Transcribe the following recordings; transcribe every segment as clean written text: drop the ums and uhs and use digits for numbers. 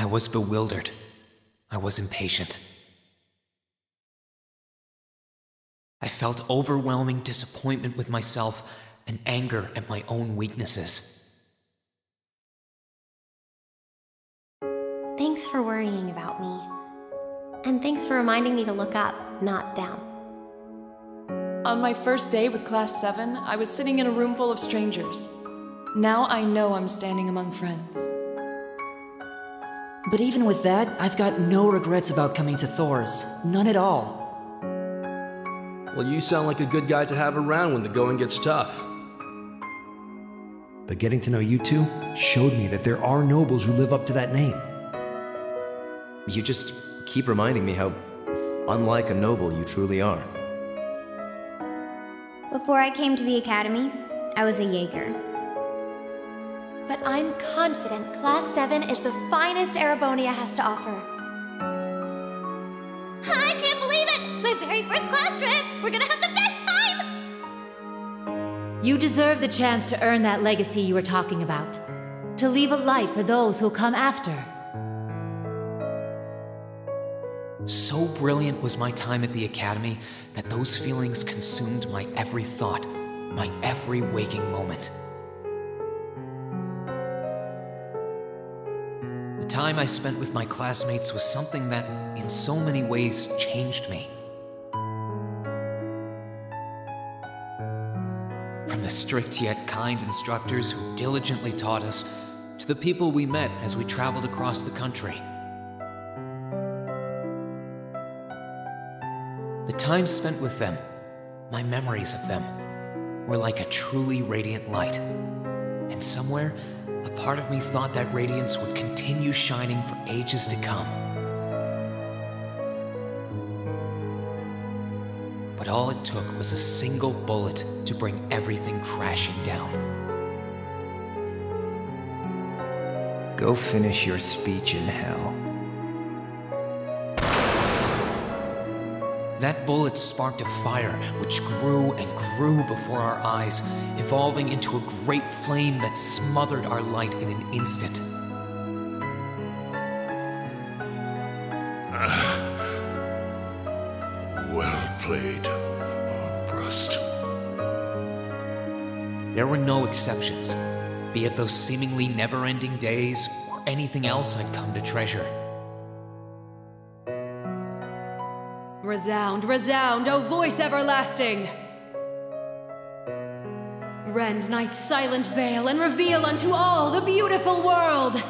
I was bewildered. I was impatient. I felt overwhelming disappointment with myself and anger at my own weaknesses. Thanks for worrying about me. And thanks for reminding me to look up, not down. On my first day with Class 7, I was sitting in a room full of strangers. Now I know I'm standing among friends. But even with that, I've got no regrets about coming to Thor's. None at all. Well, you sound like a good guy to have around when the going gets tough. But getting to know you two showed me that there are nobles who live up to that name. You just keep reminding me how unlike a noble you truly are. Before I came to the academy, I was a Jaeger. But I'm confident Class 7 is the finest Erebonia has to offer. I can't believe it! My very first class trip! We're gonna have the best time! You deserve the chance to earn that legacy you were talking about. To leave a light for those who'll come after. So brilliant was my time at the academy that those feelings consumed my every thought, my every waking moment. The time I spent with my classmates was something that, in so many ways, changed me. From the strict yet kind instructors who diligently taught us, to the people we met as we traveled across the country. The time spent with them, my memories of them, were like a truly radiant light. And somewhere, a part of me thought that radiance would continue shining for ages to come. But all it took was a single bullet to bring everything crashing down. Go finish your speech in hell. That bullet sparked a fire which grew and grew before our eyes, evolving into a great flame that smothered our light in an instant. Well played, Armbrust. There were no exceptions, be it those seemingly never-ending days or anything else I'd come to treasure. Resound, resound, O voice everlasting! Rend night's silent veil and reveal unto all the beautiful world!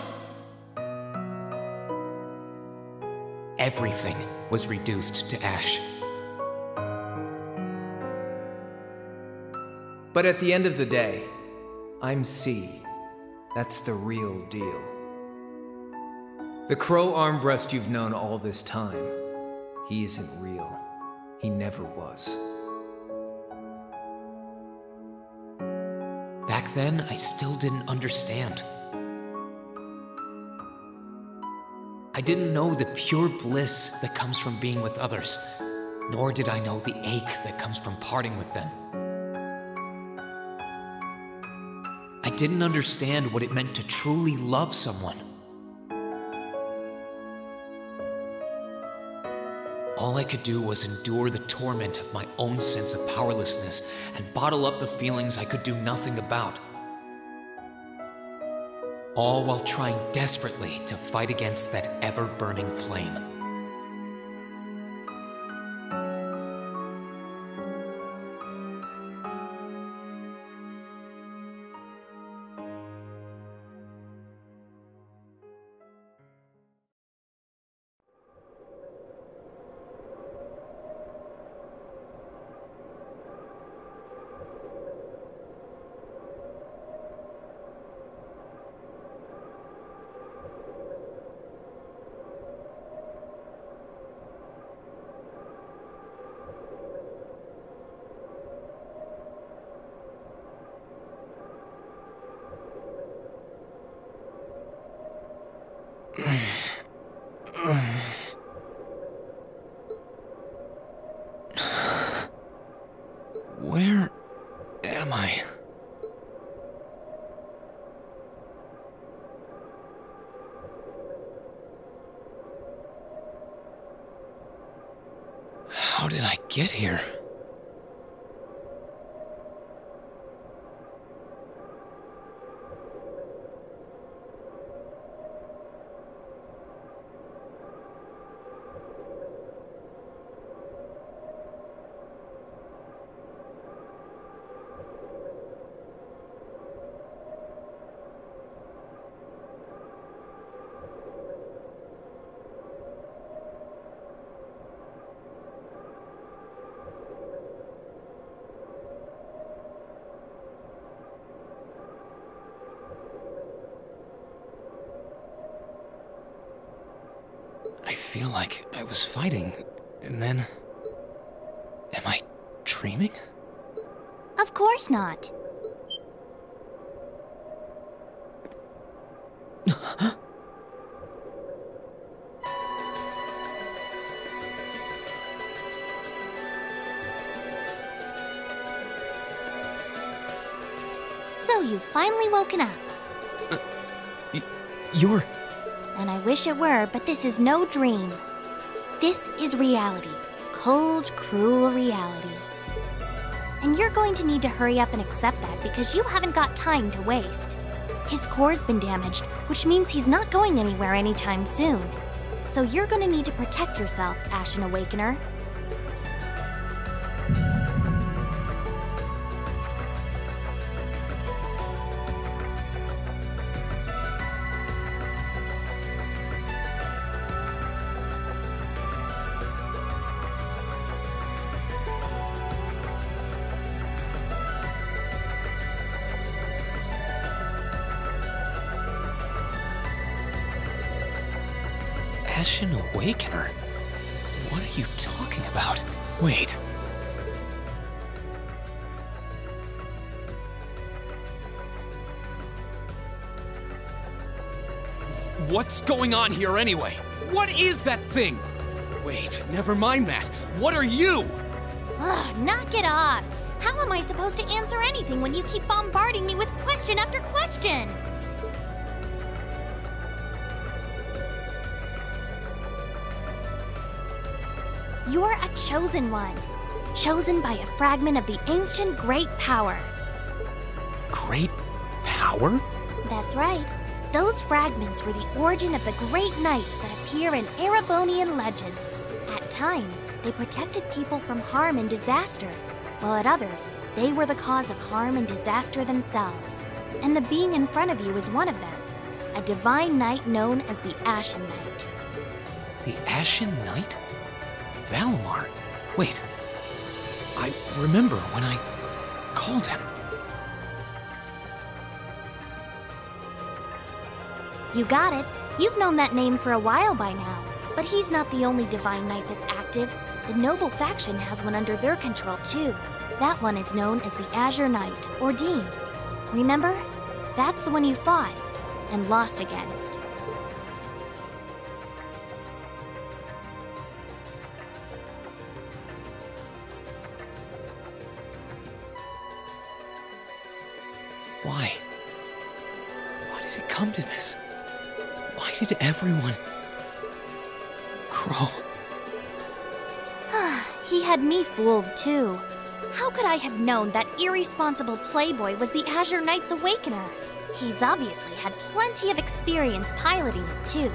Everything was reduced to ash. But at the end of the day, I'm C. That's the real deal. The crow Armbrust you've known all this time, he isn't real. He never was. Back then, I still didn't understand. I didn't know the pure bliss that comes from being with others, nor did I know the ache that comes from parting with them. I didn't understand what it meant to truly love someone. All I could do was endure the torment of my own sense of powerlessness and bottle up the feelings I could do nothing about. All while trying desperately to fight against that ever-burning flame. Where am I? get here? I feel like I was fighting, and then... Am I dreaming? Of course not. So you've finally woken up. You're... And I wish it were, but this is no dream. This is reality. Cold, cruel reality. And you're going to need to hurry up and accept that because you haven't got time to waste. His core's been damaged, which means he's not going anywhere anytime soon. So you're gonna need to protect yourself, Ashen Awakener. Ashen Awakener? What are you talking about? Wait. What's going on here anyway? What is that thing? Wait, never mind that. What are you? Ugh, knock it off. How am I supposed to answer anything when you keep bombarding me with question after question? You're a chosen one. Chosen by a fragment of the ancient Great Power. Great Power? That's right. Those fragments were the origin of the great knights that appear in Erebonian legends. At times, they protected people from harm and disaster, while at others, they were the cause of harm and disaster themselves. And the being in front of you is one of them, a divine knight known as the Ashen Knight. The Ashen Knight? Valimar? Wait. I remember when I called him. You got it. You've known that name for a while by now. But he's not the only divine knight that's active. The noble faction has one under their control too. That one is known as the Azure Knight, or Dean. Remember? That's the one you fought and lost against. Why? Why did it come to this? Why did everyone... Crow? He had me fooled too. How could I have known that irresponsible playboy was the Azure Knight's Awakener? He's obviously had plenty of experience piloting it too.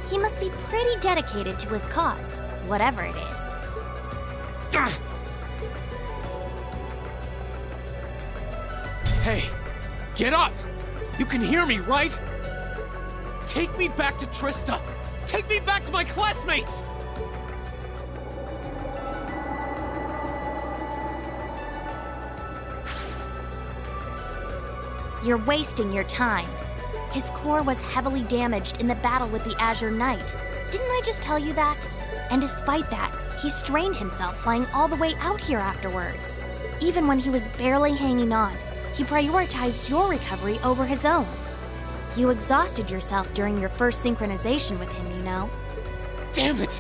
He must be pretty dedicated to his cause, whatever it is. Hey! Get up! You can hear me, right? Take me back to Trista! Take me back to my classmates! You're wasting your time. His core was heavily damaged in the battle with the Azure Knight. Didn't I just tell you that? And despite that, he strained himself flying all the way out here afterwards. Even when he was barely hanging on, he prioritized your recovery over his own. You exhausted yourself during your first synchronization with him, you know. Damn it!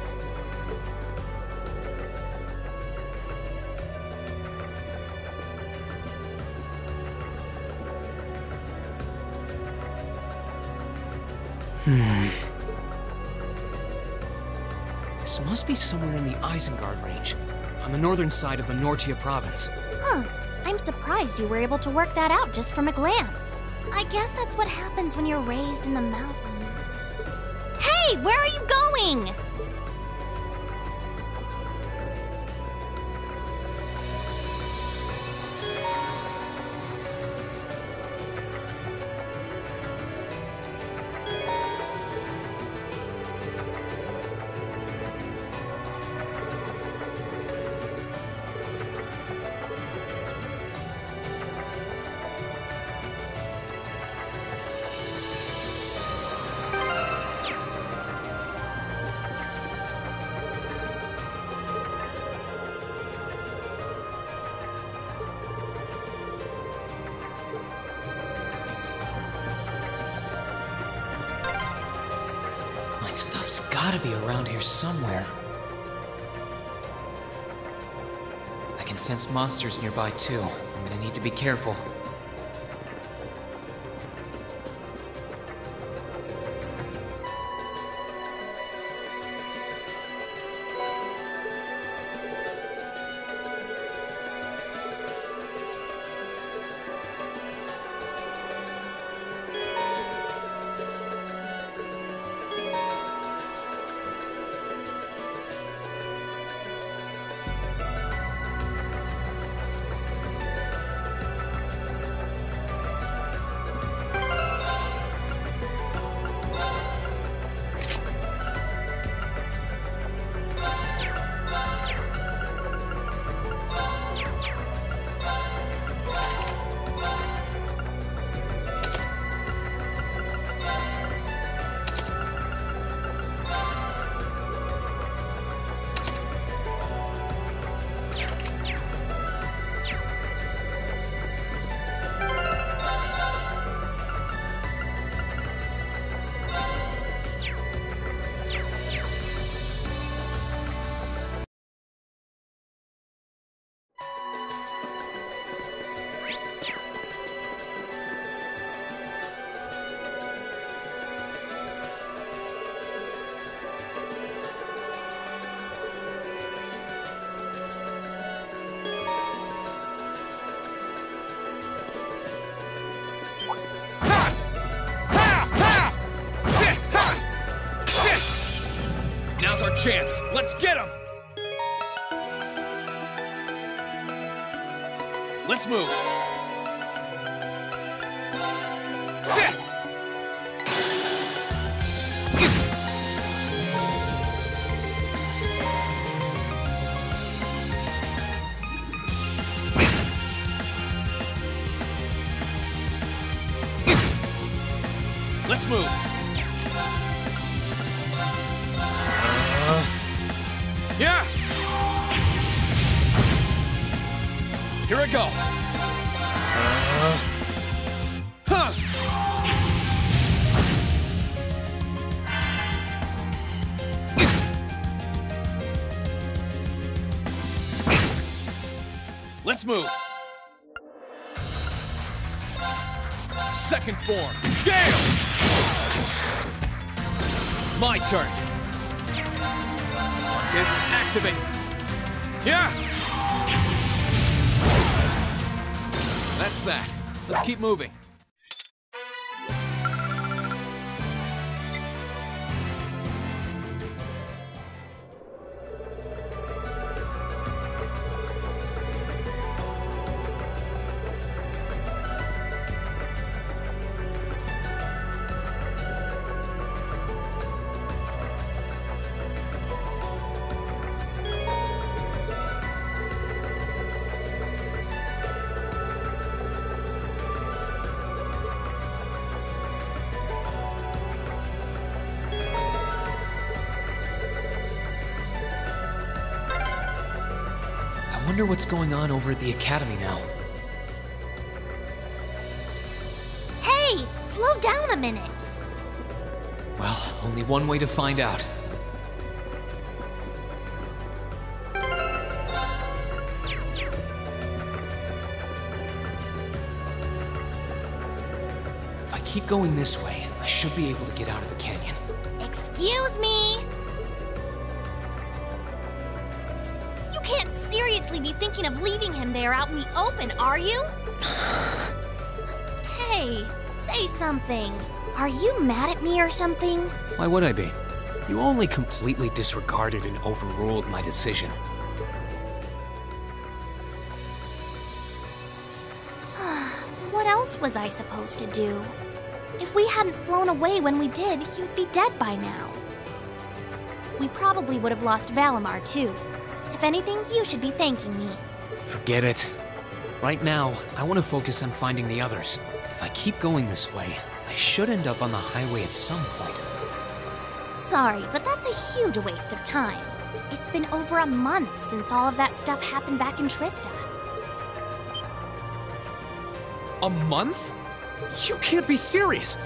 This must be somewhere in the Isengard range. on the northern side of the Nortia province. Huh. I'm surprised you were able to work that out just from a glance. I guess that's what happens when you're raised in the mountain. Hey, where are you going? My stuff's gotta be around here somewhere. I can sense monsters nearby too. I'm gonna need to be careful. Chance. Let's get him! Let's move. Let's move. Yeah! Here I go. Huh! Let's move. Second form. Gale! My turn. Marcus, activate. Yeah! That's that. Let's keep moving. I wonder what's going on over at the academy now. Hey, slow down a minute. Well, only one way to find out. If I keep going this way, I should be able to get out of the canyon. Excuse me. You can't seriously be thinking of leaving him there out in the open, are you? Hey, say something. Are you mad at me or something? Why would I be? You only completely disregarded and overruled my decision. What else was I supposed to do? If we hadn't flown away when we did, you'd be dead by now. We probably would have lost Valimar, too. If anything, you should be thanking me. Forget it. Right now, I want to focus on finding the others. If I keep going this way, I should end up on the highway at some point. Sorry, but that's a huge waste of time. It's been over a month since all of that stuff happened back in Trista. A month? You can't be serious!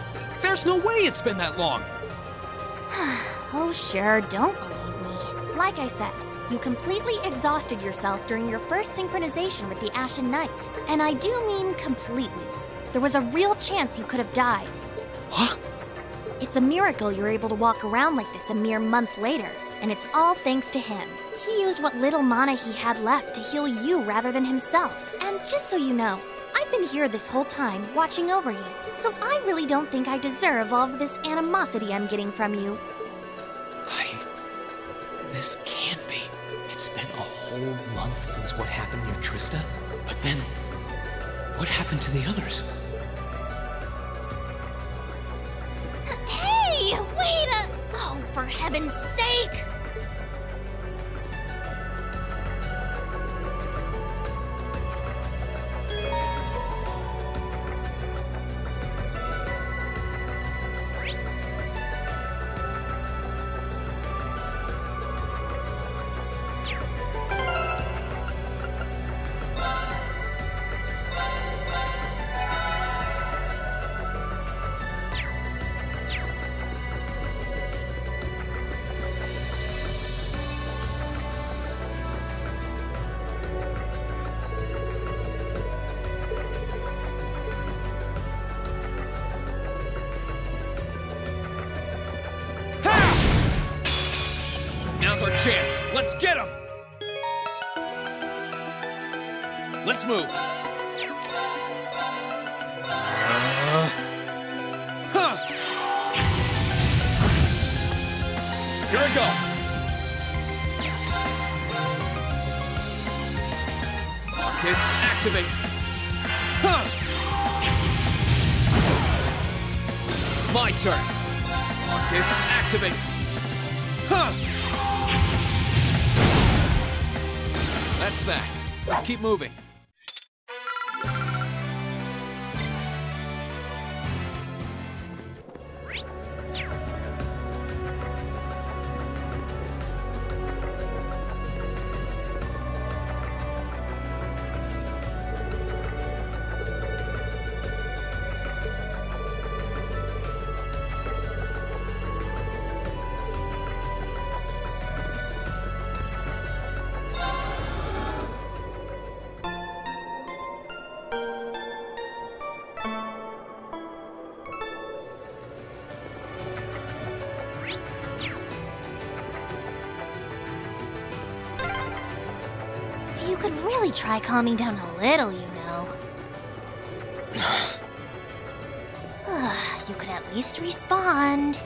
There's no way it's been that long! Oh sure, don't believe me. Like I said, you completely exhausted yourself during your first synchronization with the Ashen Knight. And I do mean completely. There was a real chance you could have died. What? It's a miracle you're able to walk around like this a mere month later, and it's all thanks to him. He used what little mana he had left to heal you rather than himself. And just so you know, I've been here this whole time, watching over you, so I really don't think I deserve all of this animosity I'm getting from you. This can't be. It's been a whole month since what happened near Trista, but then, what happened to the others? Hey, wait a... Oh, for heaven's sake! Now's our chance. Let's get him! Let's move. Here we go. Marcus, activate. My turn. Marcus, activate. That's that. Let's keep moving. You could really try calming down a little, you know. You could at least respond.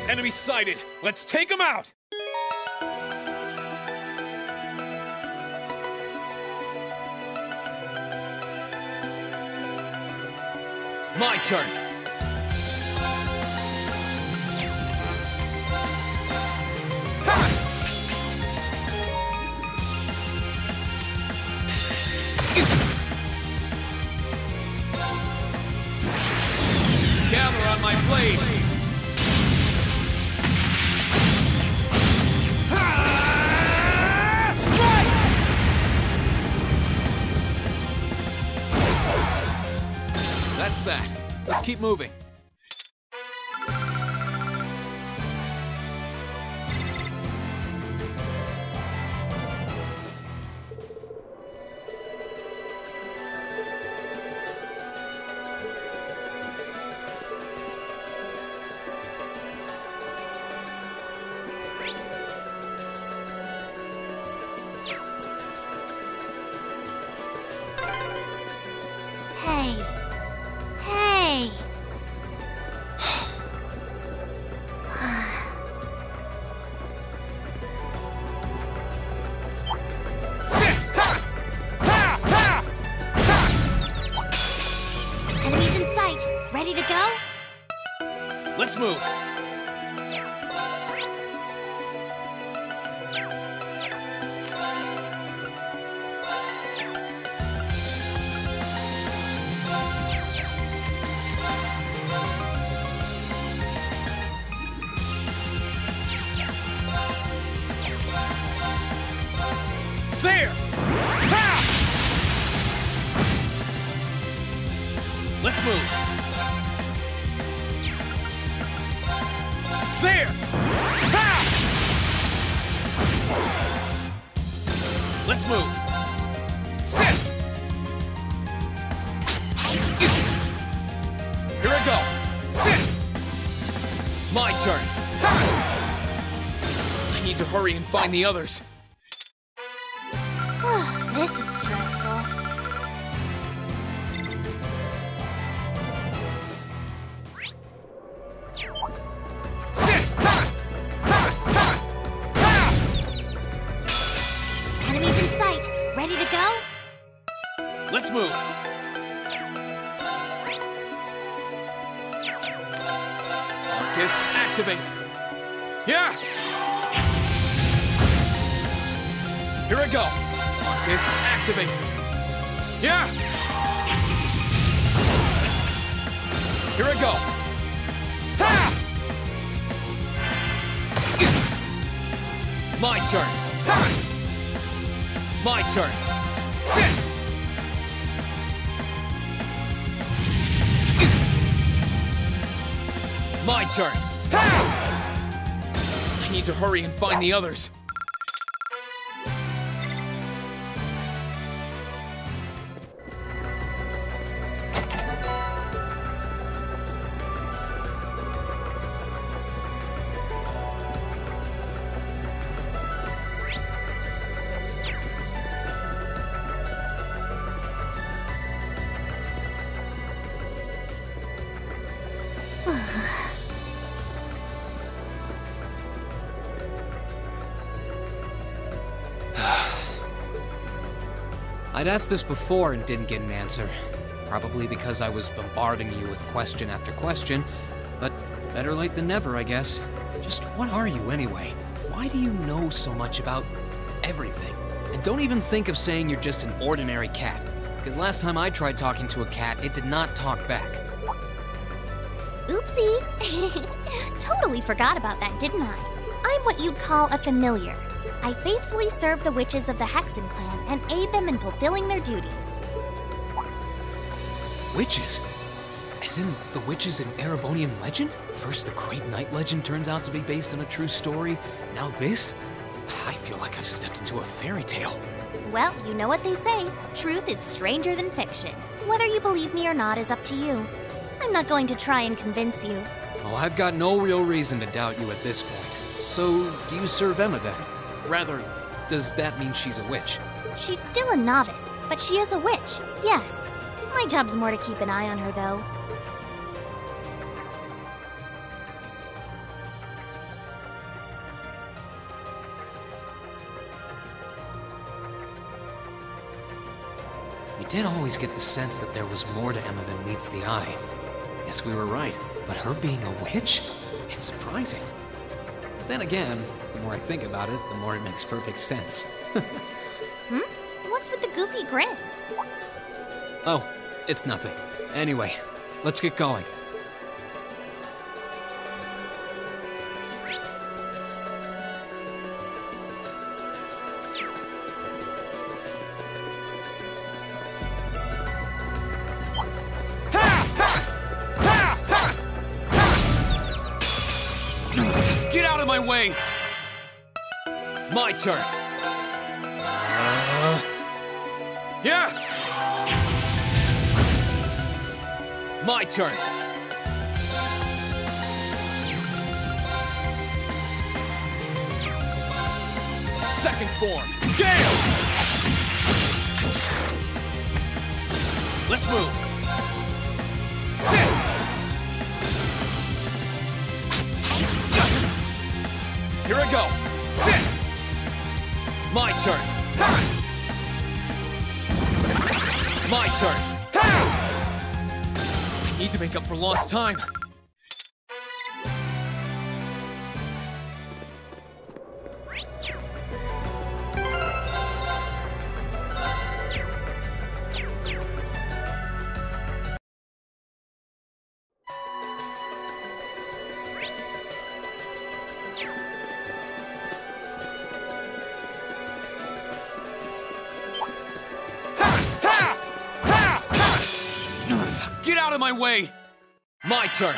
Enemy sighted! Let's take him out! My turn! Gather on my blade! Let's keep moving. Ready to go? Let's move. There! Ha! Let's move. There! Ha! Let's move. Sit! Here I go. Sit! My turn. Ha! I need to hurry and find the others. This is stressful. Sit! Ha! Ha! Ha! Ha! Enemies in sight. Ready to go? Let's move. Arcus, activate. Yeah! Here I go. Arcus, activate. Yeah! Here I go. Ha! My turn. Ha! My turn. Sit! My turn. Ha! I need to hurry and find the others. I'd asked this before and didn't get an answer. Probably because I was bombarding you with question after question, but better late than never, I guess. Just what are you anyway? Why do you know so much about everything? And don't even think of saying you're just an ordinary cat, because last time I tried talking to a cat, it did not talk back. Oopsie. Totally forgot about that, didn't I? I'm what you'd call a familiar. I faithfully serve the witches of the Hexen clan and aid them in fulfilling their duties. Witches? As in the witches in Erebonian legend? First the Great Night legend turns out to be based on a true story, now this? I feel like I've stepped into a fairy tale. Well, you know what they say, truth is stranger than fiction. Whether you believe me or not is up to you. I'm not going to try and convince you. Well, I've got no real reason to doubt you at this point. So, do you serve Emma then? Rather, does that mean she's a witch? She's still a novice, but she is a witch, yes. My job's more to keep an eye on her, though. We did always get the sense that there was more to Emma than meets the eye. Guess we were right, but her being a witch? It's surprising. But then again, the more I think about it, the more it makes perfect sense. What's with the goofy grin? Oh, it's nothing. Anyway, let's get going. Ha! Ha! Ha! way! My turn! Yeah! My turn! Second form! Gale! Let's move! Sit! Here I go! Sit! My turn! My turn! I need to make up for lost time. Get out of my way! My turn!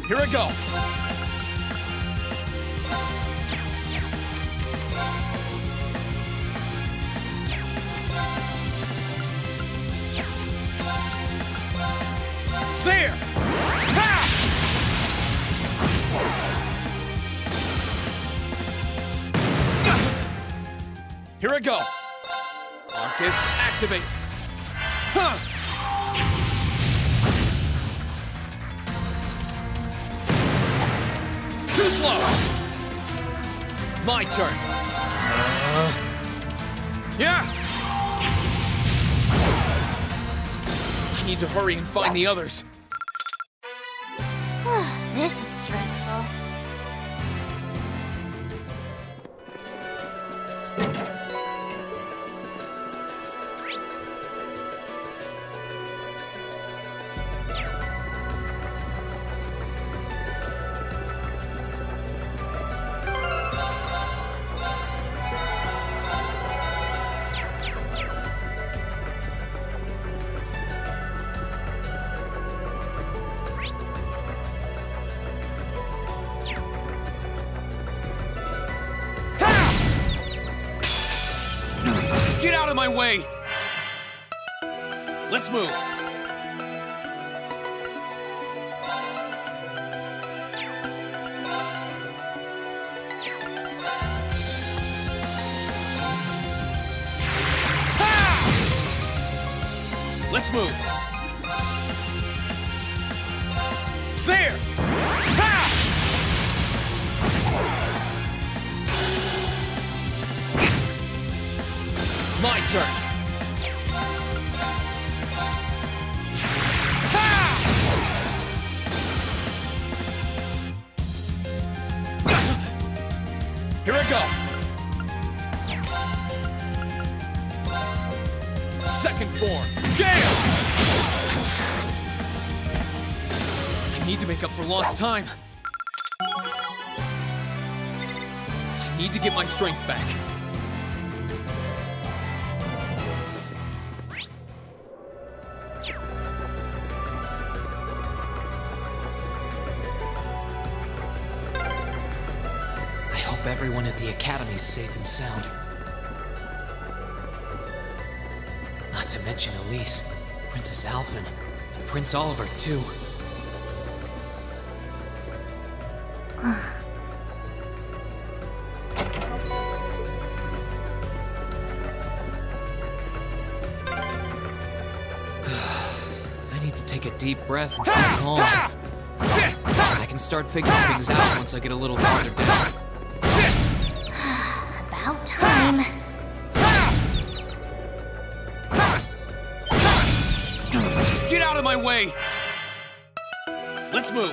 Here I go! There! Ha! Here I go! Arcus, activate! Huh! Too slow! My turn! Yeah! I need to hurry and find the others. This is stressful. Get out of my way! Let's move! Ha! Let's move! There! Ha! My turn! Here I go! Second form, Gale! I need to make up for lost time. I need to get my strength back. Everyone at the Academy's safe and sound. Not to mention Elise, Princess Alphen, and Prince Oliver, too. I need to take a deep breath and feel calm. I can start figuring things out once I get a little farther down. About time. Get out of my way! Let's move!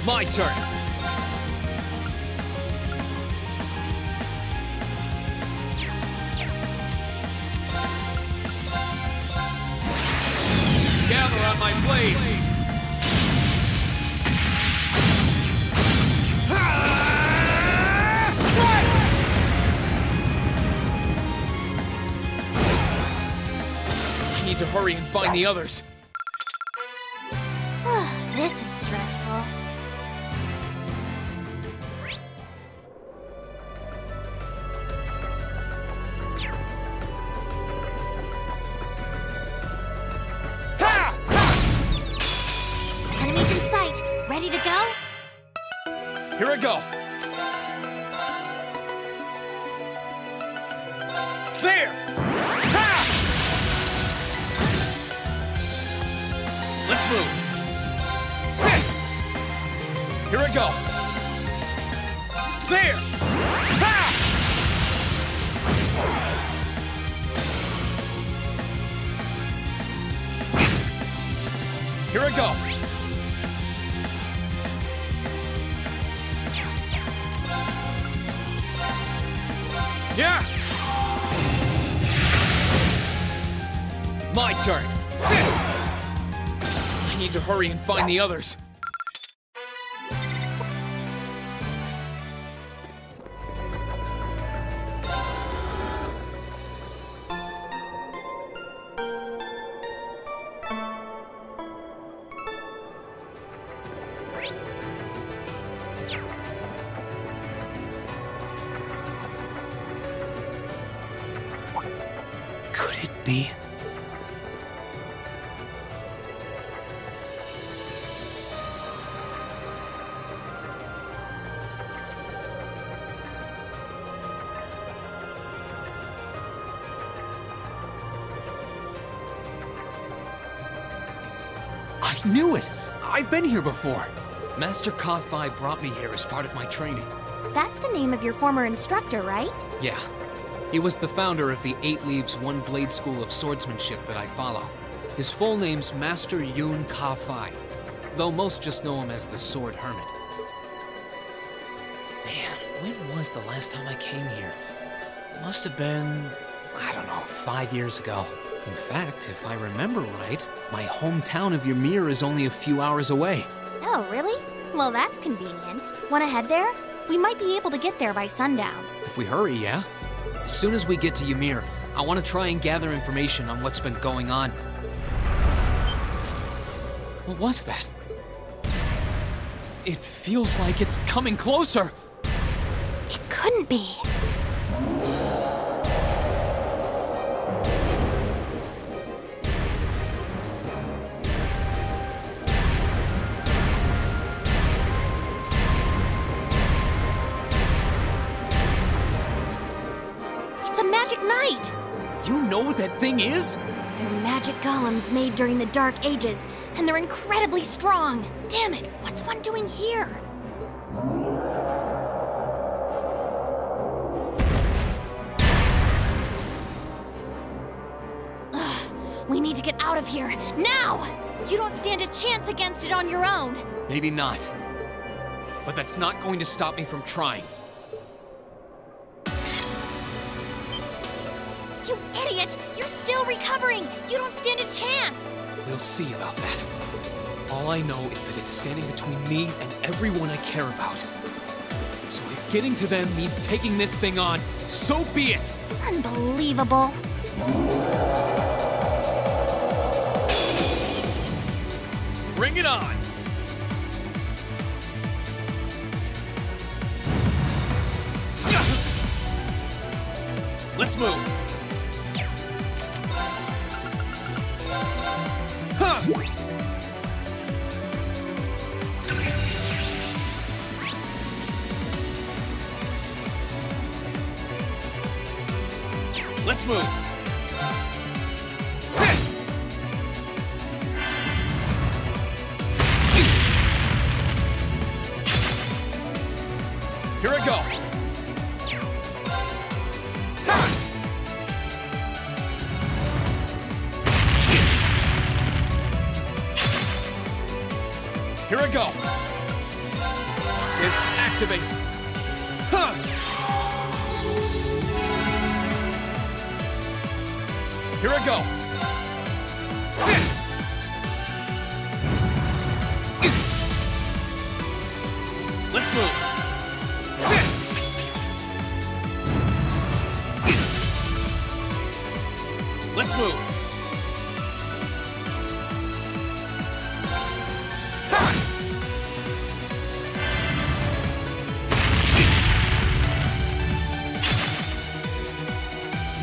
My turn! Gather on my blade! I need to hurry and find the others. This is stressful. Enemies in sight. Ready to go? Here I go. There! Ha! Let's move. Sit! Here I go. There! Ha! Here I go. Yeah! My turn. Sit! I need to hurry and find the others. Could it be? I knew it! I've been here before. Master Ka-Fi brought me here as part of my training. That's the name of your former instructor, right? Yeah. He was the founder of the 8 Leaves, 1 Blade School of Swordsmanship that I follow. His full name's Master Yun Ka-Fi, though most just know him as the Sword Hermit. Man, when was the last time I came here? Must have been, I don't know, 5 years ago. In fact, if I remember right, my hometown of Ymir is only a few hours away. Oh, really? Well, that's convenient. Wanna head there? We might be able to get there by sundown. If we hurry, yeah? As soon as we get to Ymir, I want to try and gather information on what's been going on. What was that? It feels like it's coming closer! It couldn't be. Magic Knight! You know what that thing is? They're magic golems made during the Dark Ages, and they're incredibly strong. Damn it, what's one doing here? Ugh, we need to get out of here, now! You don't stand a chance against it on your own. Maybe not. But that's not going to stop me from trying. You idiot! You're still recovering! You don't stand a chance! We'll see about that. All I know is that it's standing between me and everyone I care about. So if getting to them means taking this thing on, so be it! Unbelievable. Bring it on! Let's move! Let's move! Sit! Here I go! Here I go! Darkness, activate! Huh! Here I go! Sit! Let's move! Sit! Let's move!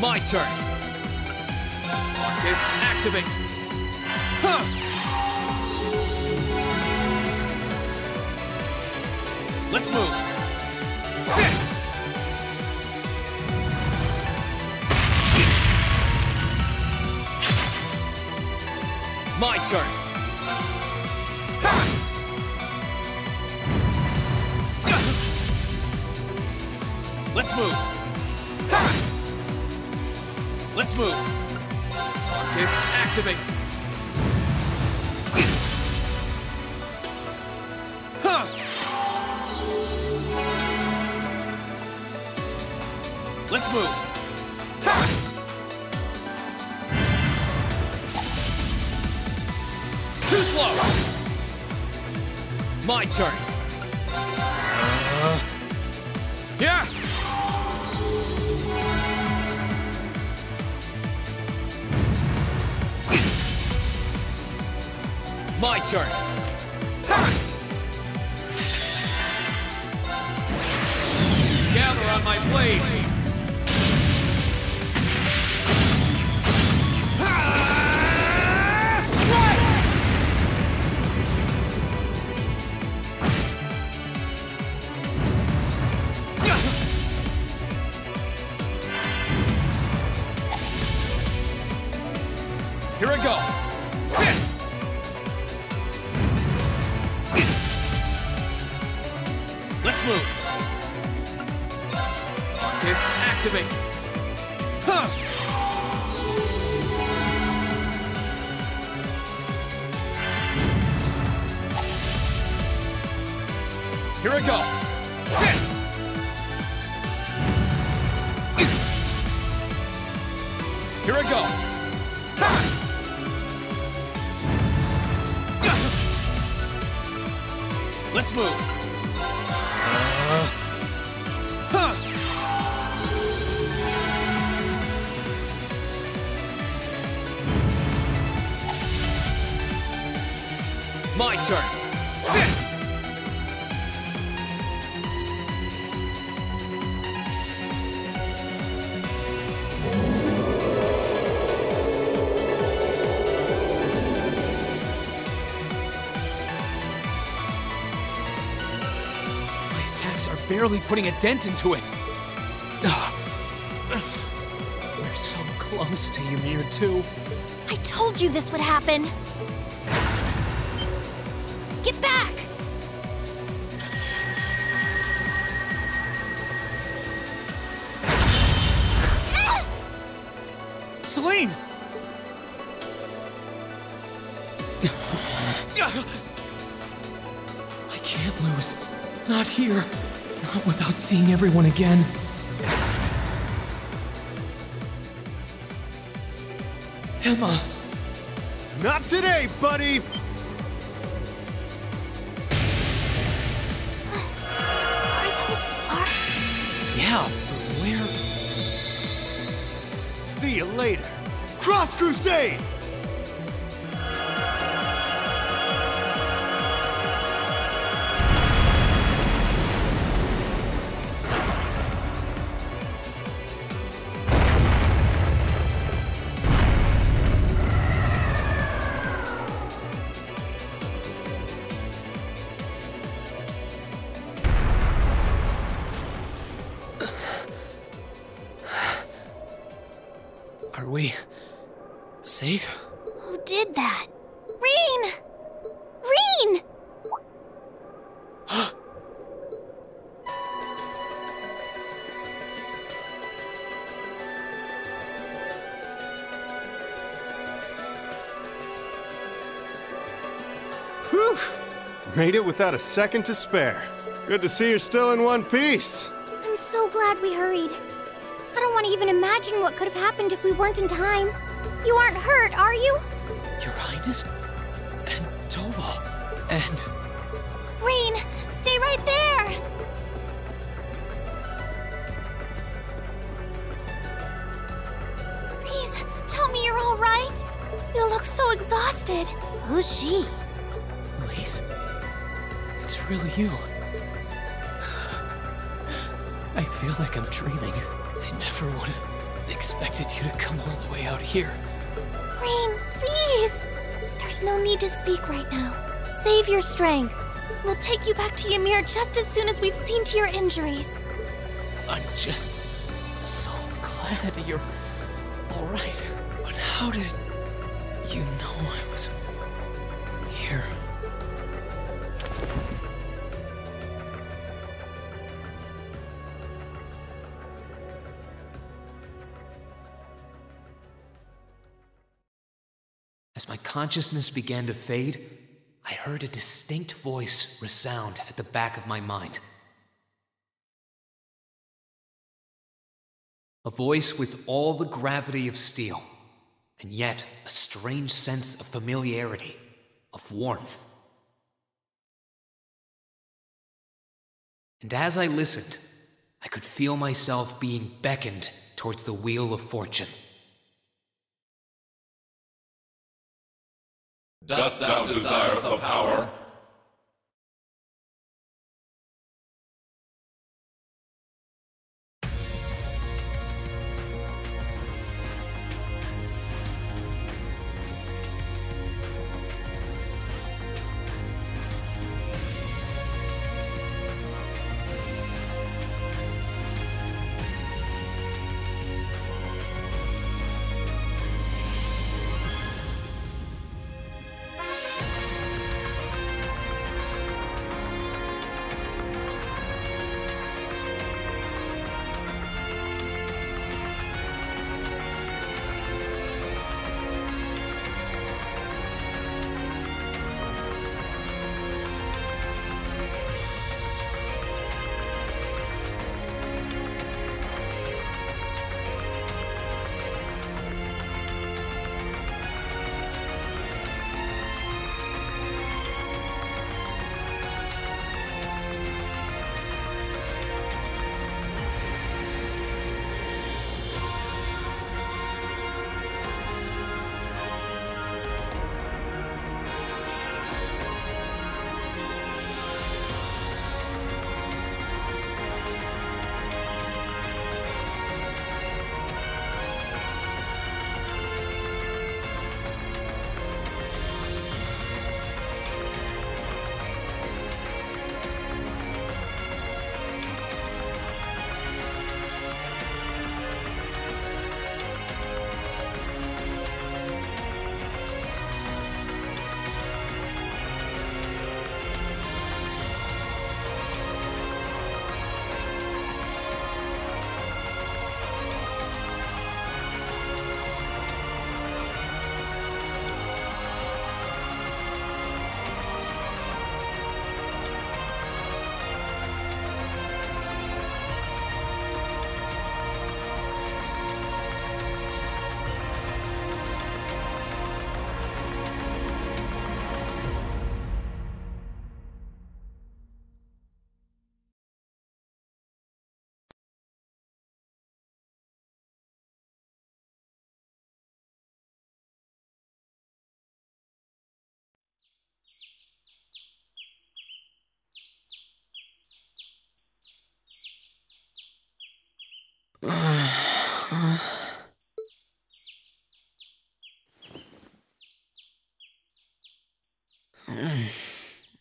My turn! Darkness, activate! Huh! Let's move! Sit! My turn! Let's move! Let's move! Darkness, activate! Huh! Let's move! Too slow! My turn! Yeah! My turn! Gather on my blade! Here I go! Sit! Let's move! Darkness, activate! Huh! Here I go! Sit! Here I go! Let's move! Huh! My turn! Sit! Barely putting a dent into it. We're so close to Ymir, too. I told you this would happen. Get back! Celine! I can't lose. Not here. Not without seeing everyone again. Emma! Not today, buddy! Are those arcs? Yeah, but where? See you later. Cross Crusade! Are we safe? Who did that? Rean! Rean! Whew! Made it without a second to spare. Good to see you're still in one piece. I'm so glad we hurried. I don't want to even imagine what could have happened if we weren't in time. You aren't hurt, are you? Your Highness? And Toval? And... Rean, stay right there! Please, tell me you're all right. You look so exhausted. Who's she? Elise? It's really you. I feel like I'm dreaming. I never would have expected you to come all the way out here. Rean, please! There's no need to speak right now. Save your strength. We'll take you back to Ymir just as soon as we've seen to your injuries. I'm just so glad you're all right. But how did you know I was here? As my consciousness began to fade, I heard a distinct voice resound at the back of my mind. A voice with all the gravity of steel, and yet a strange sense of familiarity, of warmth. And as I listened, I could feel myself being beckoned towards the wheel of fortune. Dost thou desire the power?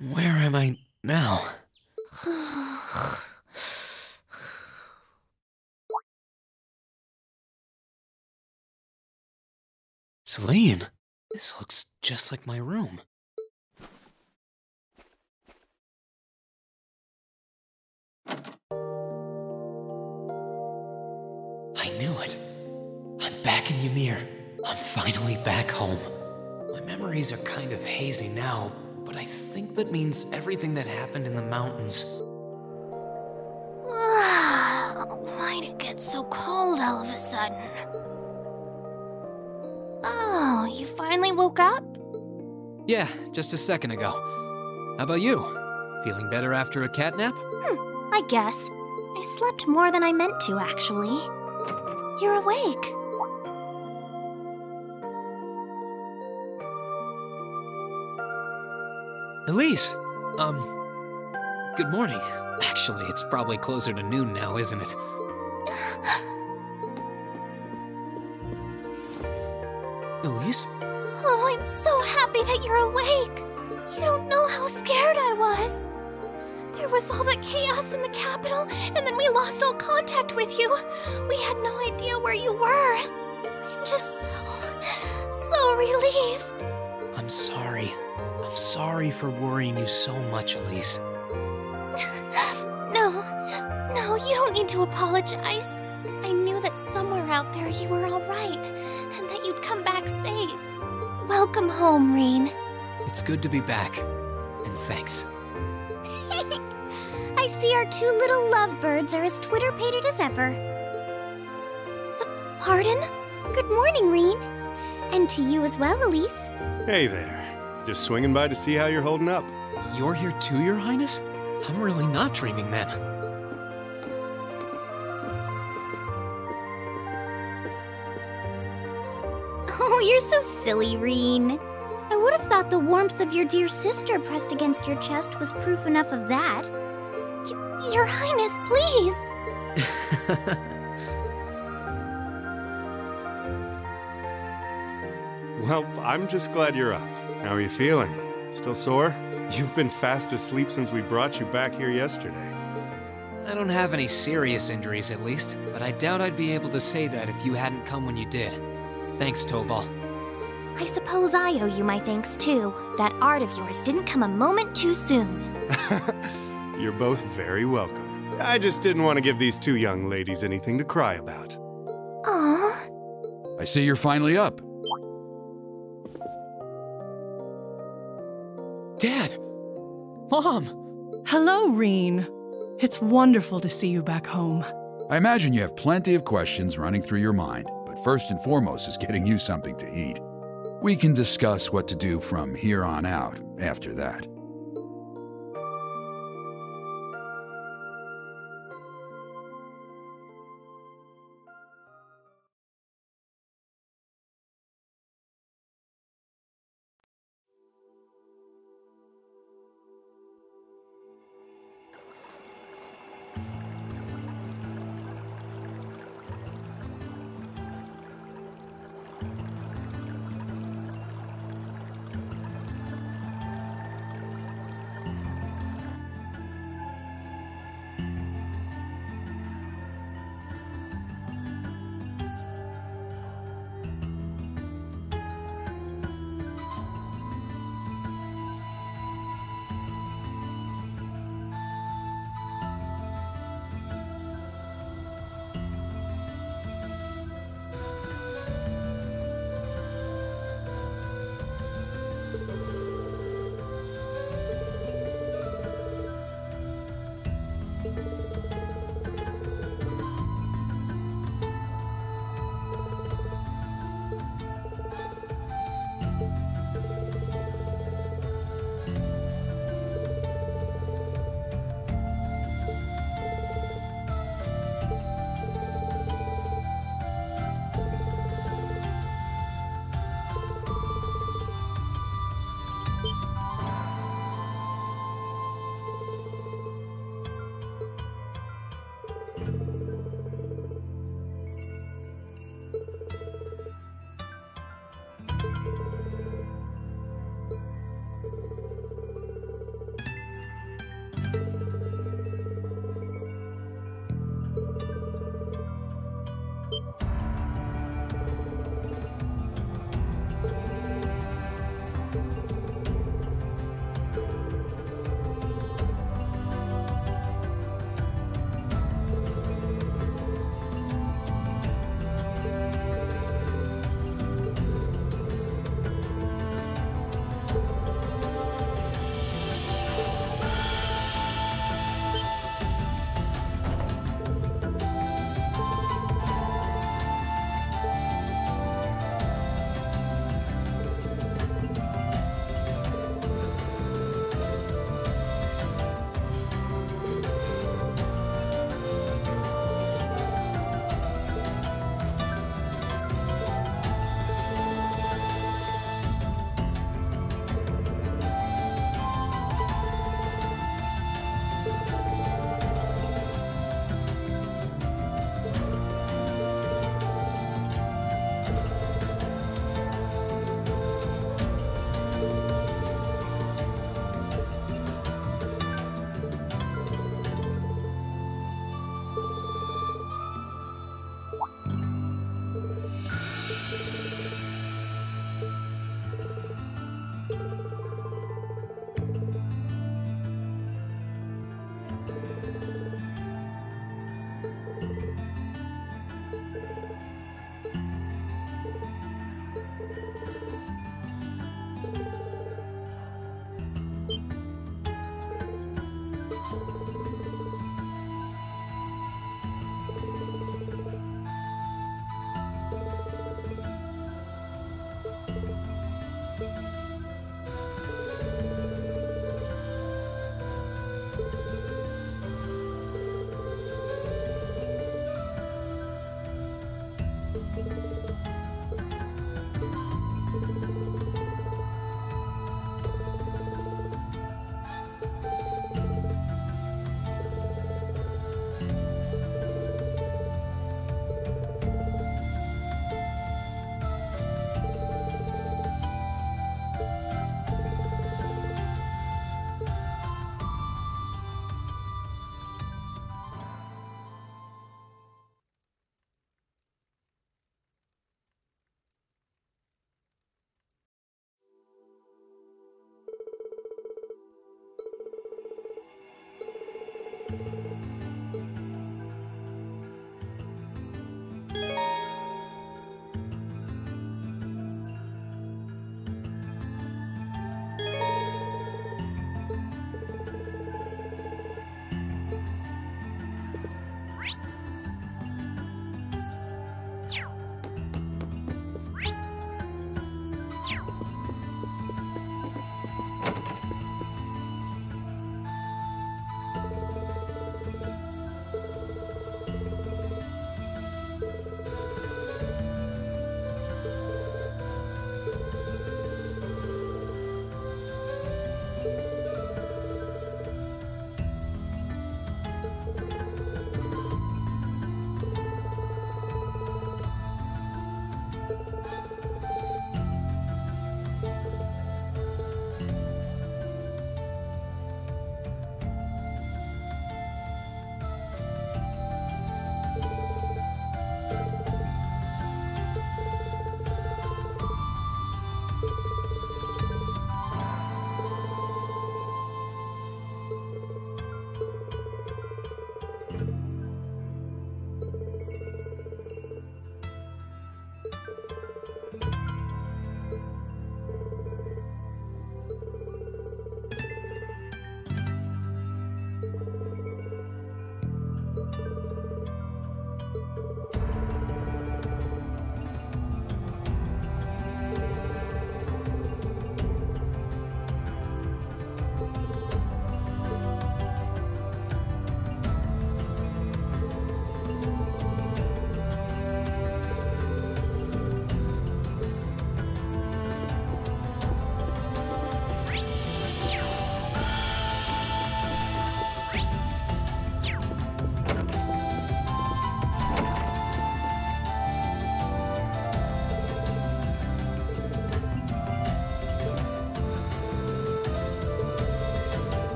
Where am I now? Celine, this looks just like my room. I knew it. I'm back in Ymir. I'm finally back home. My memories are kind of hazy now, but I think that means everything that happened in the mountains so cold all of a sudden. Oh, you finally woke up? Yeah, just a second ago. How about you? Feeling better after a cat nap? I guess. I slept more than I meant to, actually. You're awake. Elise! Good morning. Actually, it's probably closer to noon now, isn't it? Elise? Oh, I'm so happy that you're awake. You don't know how scared I was. There was all that chaos in the capital, and then we lost all contact with you. We had no idea where you were. I'm just so relieved. I'm sorry. I'm sorry for worrying you so much, Elise. No, you don't need to apologize. I knew that somewhere out there you were all right, and that you'd come back safe. Welcome home, Rean. It's good to be back, and thanks. I see our two little lovebirds are as Twitter-pated as ever. Pardon? Good morning, Rean. And to you as well, Elise. Hey there. Just swinging by to see how you're holding up. You're here too, Your Highness? I'm really not dreaming then. Oh, you're so silly, Rean. I would have thought the warmth of your dear sister pressed against your chest was proof enough of that. Your Highness, please! Well, I'm just glad you're up. How are you feeling? Still sore? You've been fast asleep since we brought you back here yesterday. I don't have any serious injuries, at least, but I doubt I'd be able to say that if you hadn't come when you did. Thanks, Toval. I suppose I owe you my thanks, too. That art of yours didn't come a moment too soon. You're both very welcome. I just didn't want to give these two young ladies anything to cry about. Aww. I see you're finally up. Dad! Mom! Hello, Rean. It's wonderful to see you back home. I imagine you have plenty of questions running through your mind, but first and foremost is getting you something to eat. We can discuss what to do from here on out after that.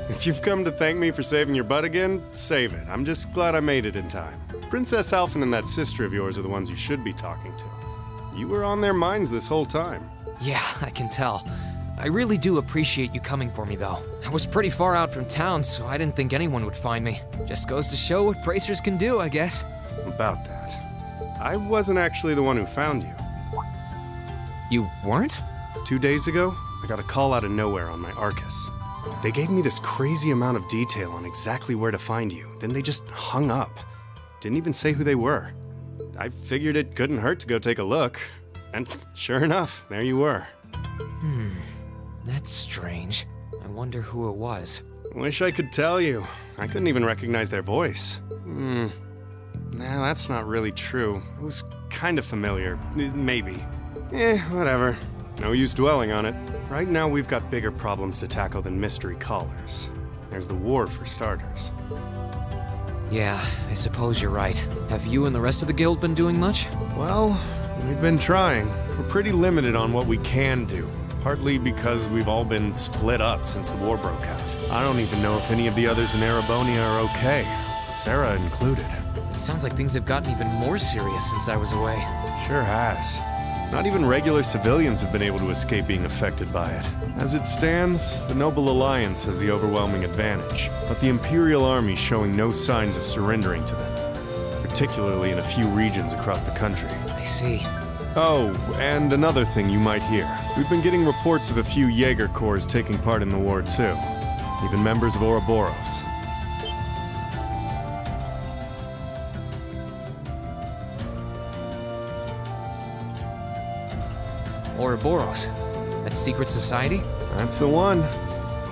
If you've come to thank me for saving your butt again, save it. I'm just glad I made it in time. Princess Alphen and that sister of yours are the ones you should be talking to. You were on their minds this whole time. Yeah, I can tell. I really do appreciate you coming for me, though. I was pretty far out from town, so I didn't think anyone would find me. Just goes to show what bracers can do, I guess. About that, I wasn't actually the one who found you. You weren't? 2 days ago, I got a call out of nowhere on my Arcus. They gave me this crazy amount of detail on exactly where to find you, then they just hung up. Didn't even say who they were. I figured it couldn't hurt to go take a look, and sure enough, there you were. That's strange. I wonder who it was. Wish I could tell you. I couldn't even recognize their voice. Nah, that's not really true. It was kind of familiar. Maybe. Whatever. No use dwelling on it. Right now we've got bigger problems to tackle than mystery callers. There's the war for starters. Yeah, I suppose you're right. Have you and the rest of the guild been doing much? Well, we've been trying. We're pretty limited on what we can do. Partly because we've all been split up since the war broke out. I don't even know if any of the others in Erebonia are okay. Sarah included. It sounds like things have gotten even more serious since I was away. Sure has. Not even regular civilians have been able to escape being affected by it. As it stands, the Noble Alliance has the overwhelming advantage, but the Imperial Army's showing no signs of surrendering to them, particularly in a few regions across the country. I see. Oh, and another thing you might hear. We've been getting reports of a few Jaeger corps taking part in the war too. Even members of Ouroboros. Ouroboros? That secret society? That's the one.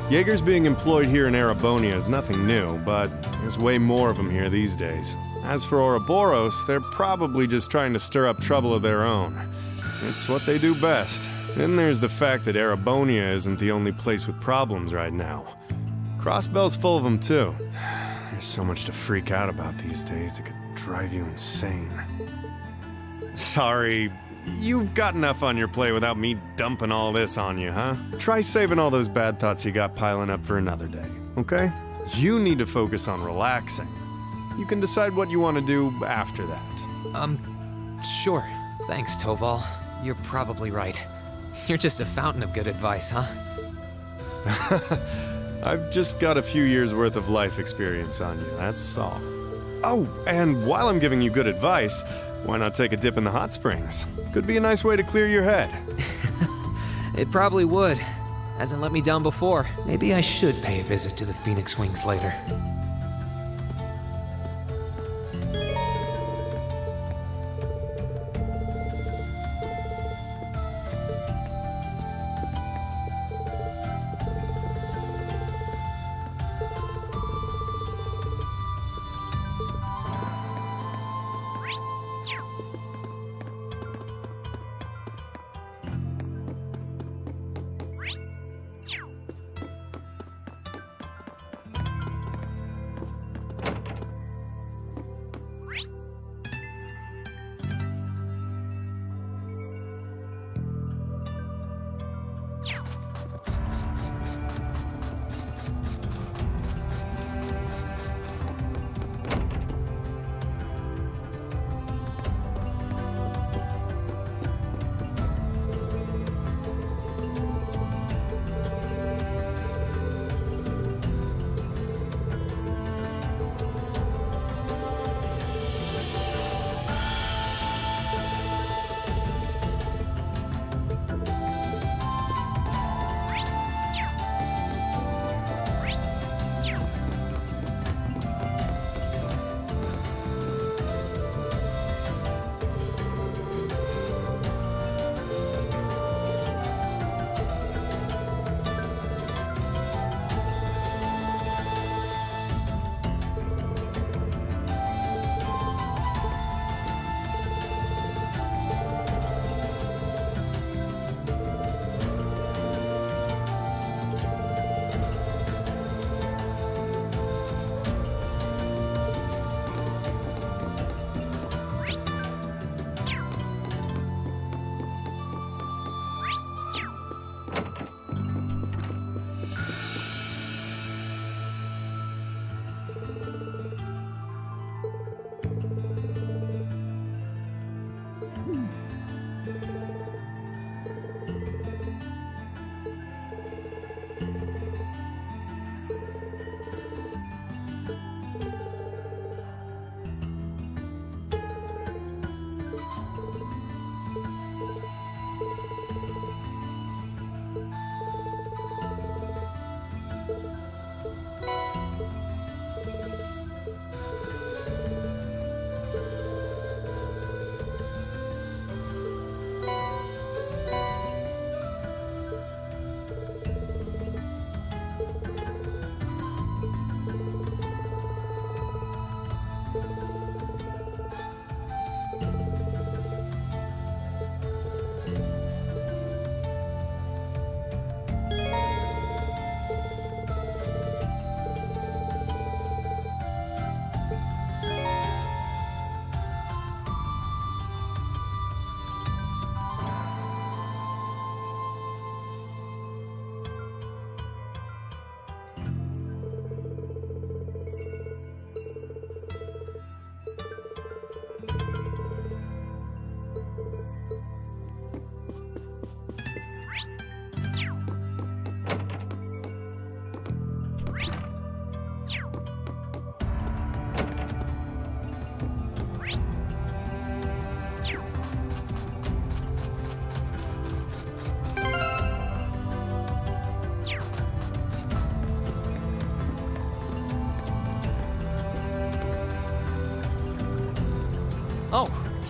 Jaegers being employed here in Erebonia is nothing new, but there's way more of them here these days. As for Ouroboros, they're probably just trying to stir up trouble of their own. It's what they do best. Then there's the fact that Erebonia isn't the only place with problems right now. Crossbell's full of them too. There's so much to freak out about these days, it could drive you insane. Sorry, you've got enough on your plate without me dumping all this on you, huh? Try saving all those bad thoughts you got piling up for another day, okay? You need to focus on relaxing. You can decide what you want to do after that. Sure. Thanks, Toval. You're probably right. You're just a fountain of good advice, huh? I've just got a few years' worth of life experience on you, that's all. Oh, and while I'm giving you good advice, why not take a dip in the hot springs? Could be a nice way to clear your head. It probably would. Hasn't let me down before. Maybe I should pay a visit to the Phoenix Wings later.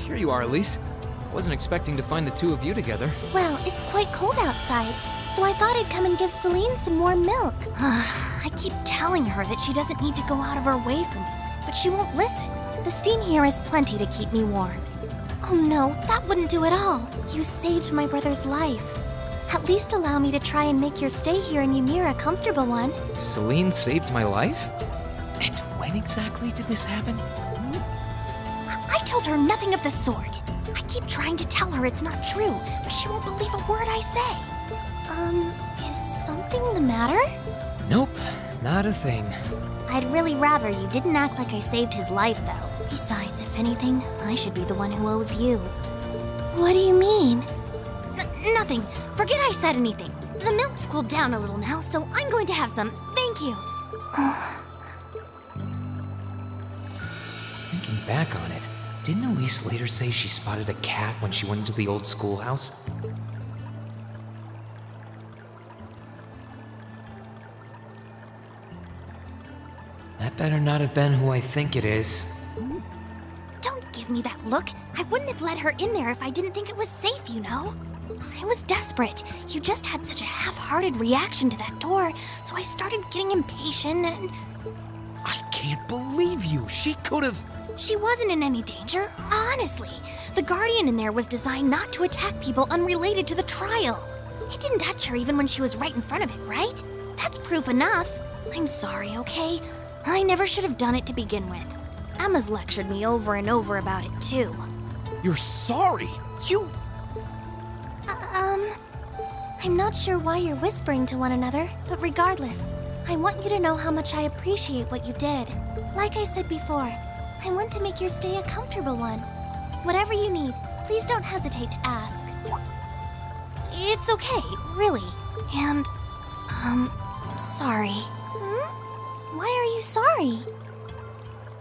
here you are, Elise. I wasn't expecting to find the two of you together. Well, it's quite cold outside, so I thought I'd come and give Celine some warm milk. I keep telling her that she doesn't need to go out of her way for me, but she won't listen. The steam here is plenty to keep me warm. Oh no, that wouldn't do at all. You saved my brother's life. At least allow me to try and make your stay here in Ymir a comfortable one. Celine saved my life? And when exactly did this happen? I told her nothing of the sort. I keep trying to tell her it's not true, but she won't believe a word I say. Is something the matter? Nope, not a thing. I'd really rather you didn't act like I saved his life, though. Besides, if anything, I should be the one who owes you. What do you mean? Nothing. Forget I said anything. The milk's cooled down a little now, so I'm going to have some. Thank you. Thinking back on it, didn't Elise later say she spotted a cat when she went into the old schoolhouse? That better not have been who I think it is. Don't give me that look. I wouldn't have let her in there if I didn't think it was safe, you know? I was desperate. You just had such a half-hearted reaction to that door, so I started getting impatient and... I can't believe you! She could've... She wasn't in any danger, honestly. The Guardian in there was designed not to attack people unrelated to the trial. It didn't touch her even when she was right in front of it, right? That's proof enough. I'm sorry, okay? I never should have done it to begin with. Emma's lectured me over and over about it, too. You're sorry? You... I'm not sure why you're whispering to one another, but regardless, I want you to know how much I appreciate what you did. Like I said before, I want to make your stay a comfortable one. Whatever you need, please don't hesitate to ask. It's okay, really. And, sorry. Why are you sorry?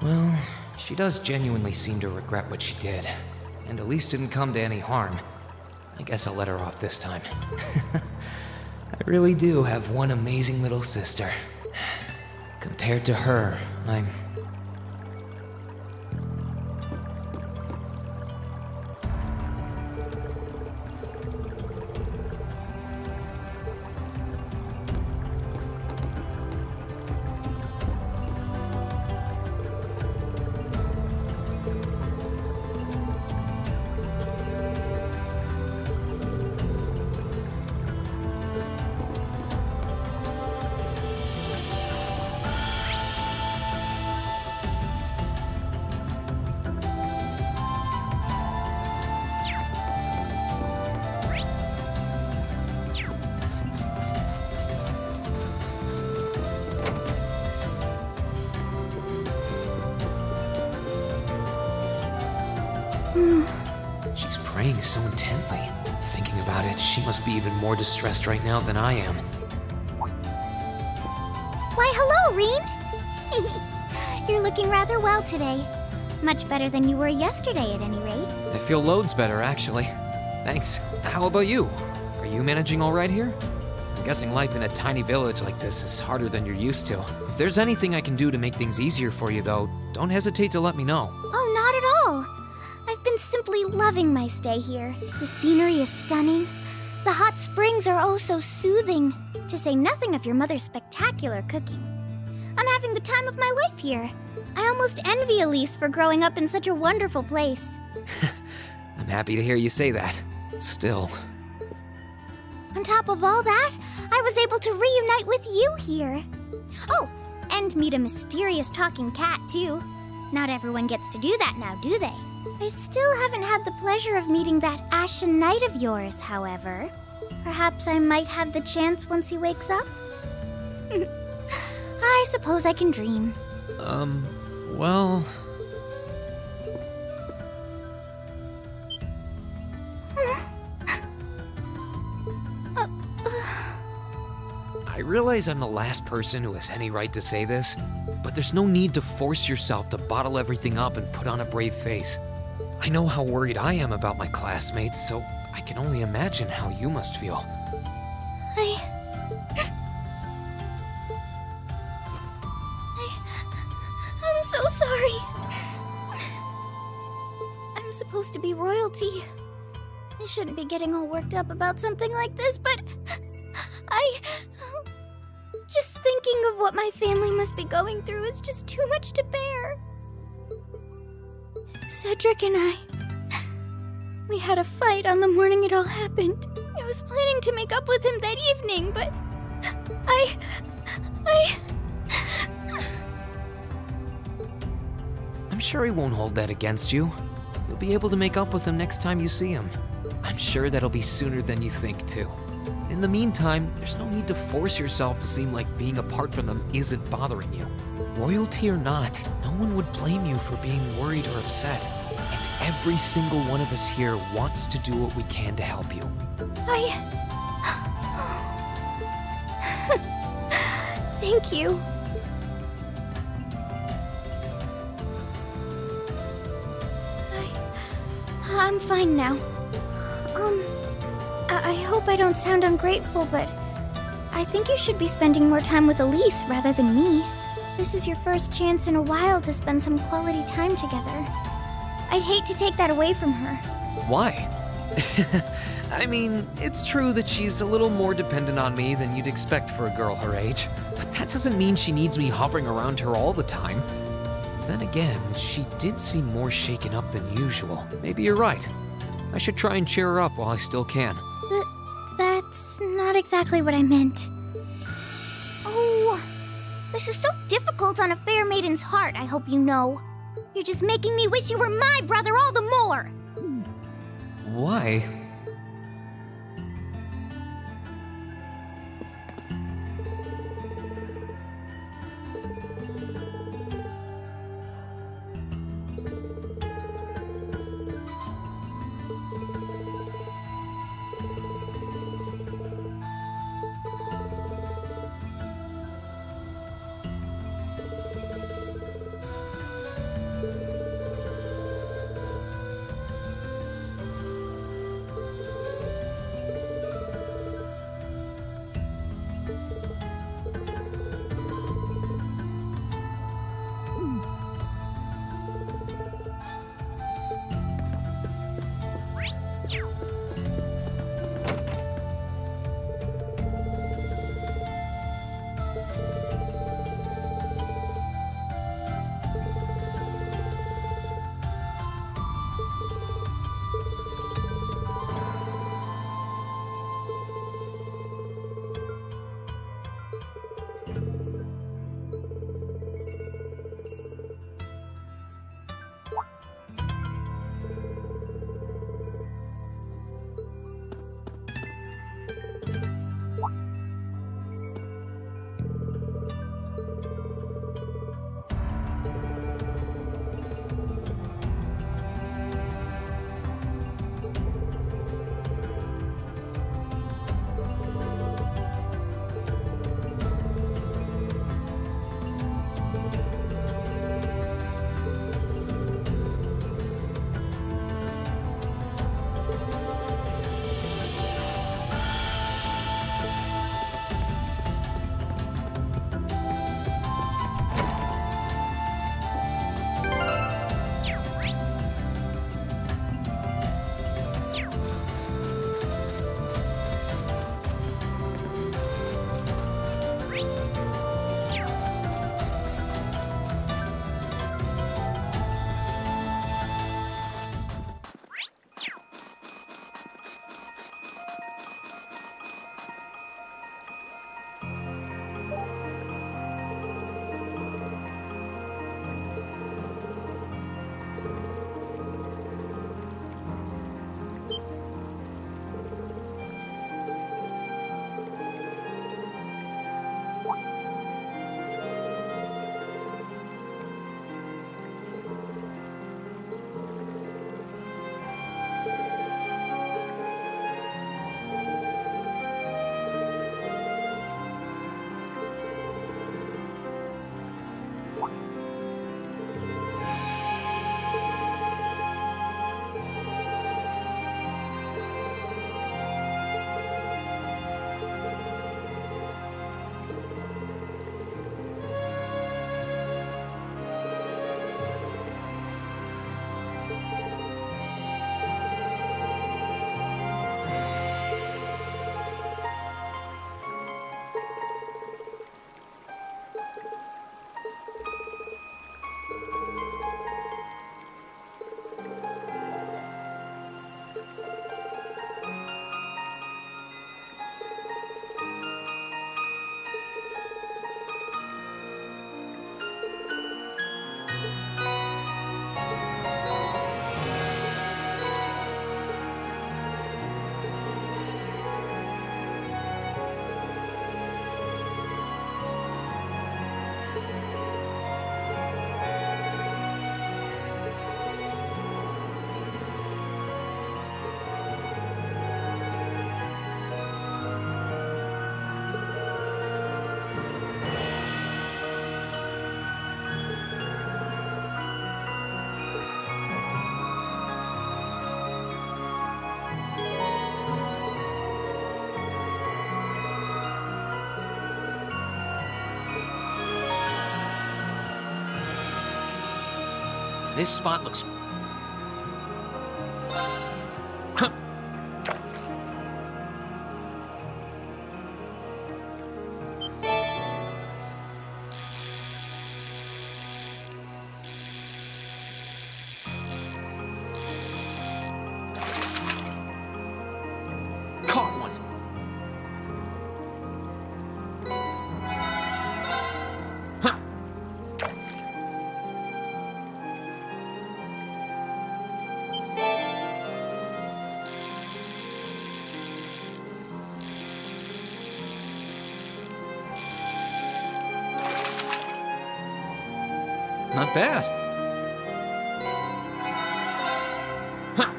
Well, she does genuinely seem to regret what she did. And Elise didn't come to any harm. I guess I'll let her off this time. I really do have one amazing little sister. Compared to her, I'm... She's praying so intently. Thinking about it, she must be even more distressed right now than I am. Why, hello, Rean! You're looking rather well today. Much better than you were yesterday, at any rate. I feel loads better, actually. Thanks. How about you? Are you managing all right here? I'm guessing life in a tiny village like this is harder than you're used to. If there's anything I can do to make things easier for you, though, don't hesitate to let me know. Oh, not at all. I've been simply loving my stay here. The scenery is stunning. The hot springs are oh so soothing, to say nothing of your mother's spectacular cooking. I'm having the time of my life here. I almost envy Elise for growing up in such a wonderful place. I'm happy to hear you say that. Still. On top of all that, I was able to reunite with you here. Oh, and meet a mysterious talking cat, too. Not everyone gets to do that now, do they? I still haven't had the pleasure of meeting that Ashen Knight of yours, however. Perhaps I might have the chance once he wakes up? I suppose I can dream. Well... I realize I'm the last person who has any right to say this, but there's no need to force yourself to bottle everything up and put on a brave face. I know how worried I am about my classmates, so I can only imagine how you must feel. I'm so sorry. I'm supposed to be royalty. I shouldn't be getting all worked up about something like this, but just thinking of what my family must be going through is just too much to bear. Cedric and we had a fight on the morning it all happened. I was planning to make up with him that evening, but I'm sure he won't hold that against you. You'll be able to make up with him next time you see him. I'm sure that'll be sooner than you think, too. In the meantime, there's no need to force yourself to seem like being apart from them isn't bothering you. Royalty or not, no one would blame you for being worried or upset. And every single one of us here wants to do what we can to help you. Thank you. I'm fine now. I hope I don't sound ungrateful, but I think you should be spending more time with Elise rather than me. This is your first chance in a while to spend some quality time together. I'd hate to take that away from her. Why? I mean, it's true that she's a little more dependent on me than you'd expect for a girl her age, but that doesn't mean she needs me hovering around her all the time. Then again, she did seem more shaken up than usual. Maybe you're right. I should try and cheer her up while I still can. That's not exactly what I meant. Oh, this is so difficult on a fair maiden's heart, I hope you know. You're just making me wish you were my brother all the more. Why? This spot looks... Huh. Caught one. Huh. Not bad. Huh.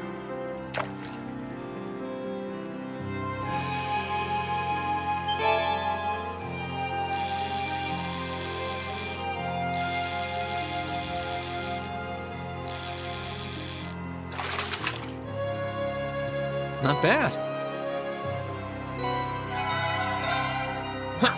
Not bad. Huh.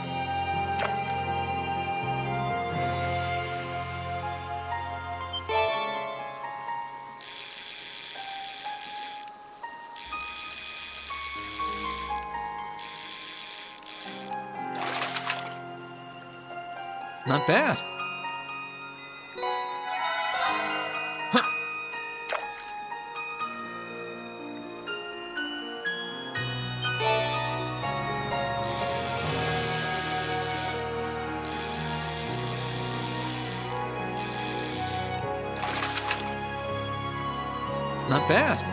Not bad. Huh. Not bad.